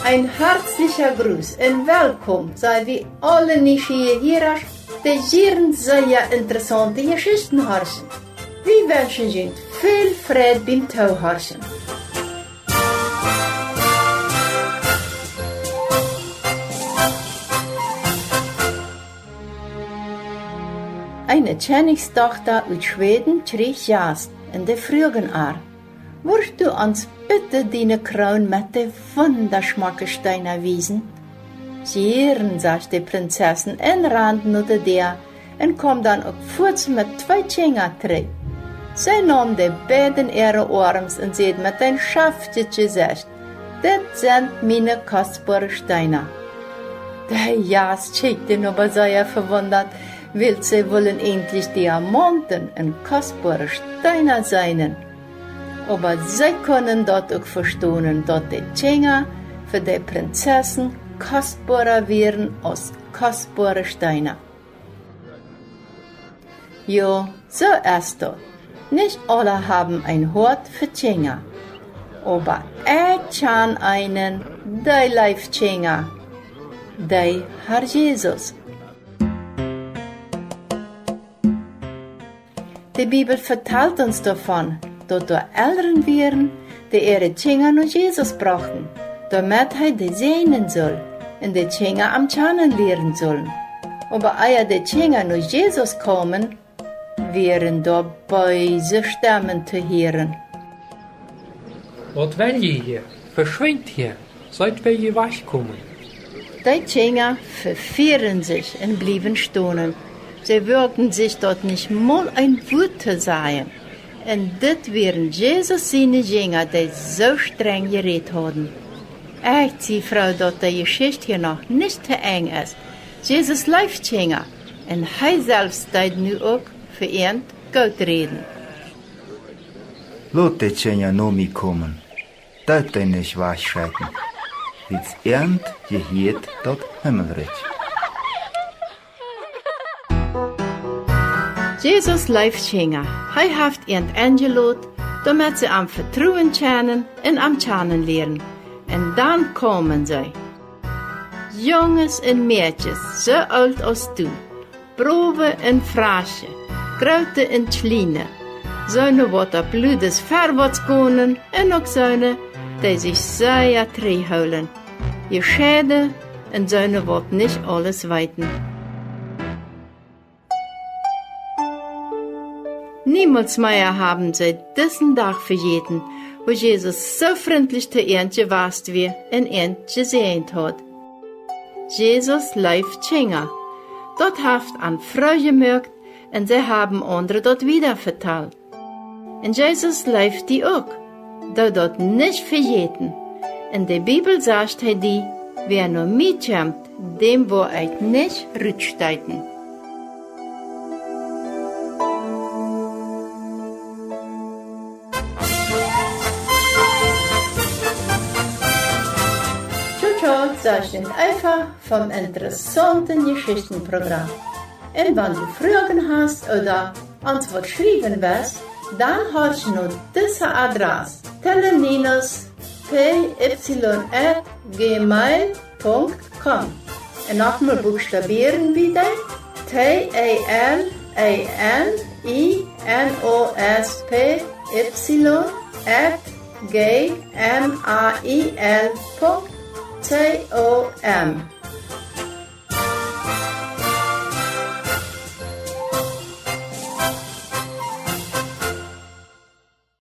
Ein herzlicher Gruß und willkommen sei wie alle Nieuwsgierigen, die sehr interessante Geschichten hören. Wir wünschen Ihnen viel Freude beim Zuhören. Eine Königstochter aus Schweden schrieb Jast in der frühen Jahr: Würdest du uns bitte deine Krone mit den wunderschmacken wiesen? Gern, sagt die Prinzessin, und rannt unter der und kam dann auch kurz mit 2 Tschinga zurück. Sie nahm die beiden ihre Arms und sie mit ein schaftes Gesicht: Das sind meine kostbaren Steine. Der Jas schickte aber sehr verwundert, will sie wollen endlich Diamanten und kostbare Steine sein. Aber sie können dort auch verstehen, dass die Tschinga für die Prinzessin kostbarer wären als kostbare Steine. Ja, so ist das. Nicht alle haben ein Hort für Tschinga. Aber ich kann einen, der lebt Tschinga, der Herr Jesus. Die Bibel vertellt uns davon, dass die Eltern wären, die ihre Tschinga nur Jesus brachten, damit er die sehen soll und die Tschinga am Tschannen lernen sollen. Aber ehe die Tschinga nur Jesus kommen, wären da böse Stimmen zu hören. Was will je hier? Verschwindet hier, seit wir hier wegkommen. Die Tschinga verfieren sich und blieben stehen. Sie würden sich dort nicht mal ein Wort zu sagen. Und das wären Jesus seine Jünger, die so streng geredet haben. Echt, die Frau, dass die Geschichte hier noch nicht zu eng ist. Jesus läuft Jünger. Und er selbst steht nu auch für ihn Gott reden. Lass die Tschinga noch mitkommen. Das ist nicht wegschreiten. Wie's ernt, gehört dort Himmelreich. Jesus läuft Jünger. Er hat ihn eingeladen, damit sie am Vertrauen kennen und am Tschannen lernen. Und dann kommen sie. Jungs und Mädchen, so alt als du, Probe und Frasche, Grote und Kleine, seine, wat op Ludes verwärts gehen, und auch seine, die sich sehr treu holen. Je Schäde und seine, wat nicht alles weiten. Niemals mehr haben sie diesen Tag verjeten, wo Jesus so freundlich zu ihnen gewesen wie und ihnen gesehen hat. Jesus läuft Tschinga. Dort haft an Freude gemerkt und sie haben andere dort wieder verteilt. Und Jesus läuft die auch, da dort nicht verjeten. In der Bibel sagt die, wer nur mitkommt, dem wo ich nicht rücksteiten. Das ist einfach vom interessanten Geschichtenprogramm. Und wenn du Fragen hast oder uns was schreiben willst, dann hast du nur diese Adresse: teleninus@gmail.com. Und nochmal buchstabieren wieder: TALANINOSPY@gmail.com.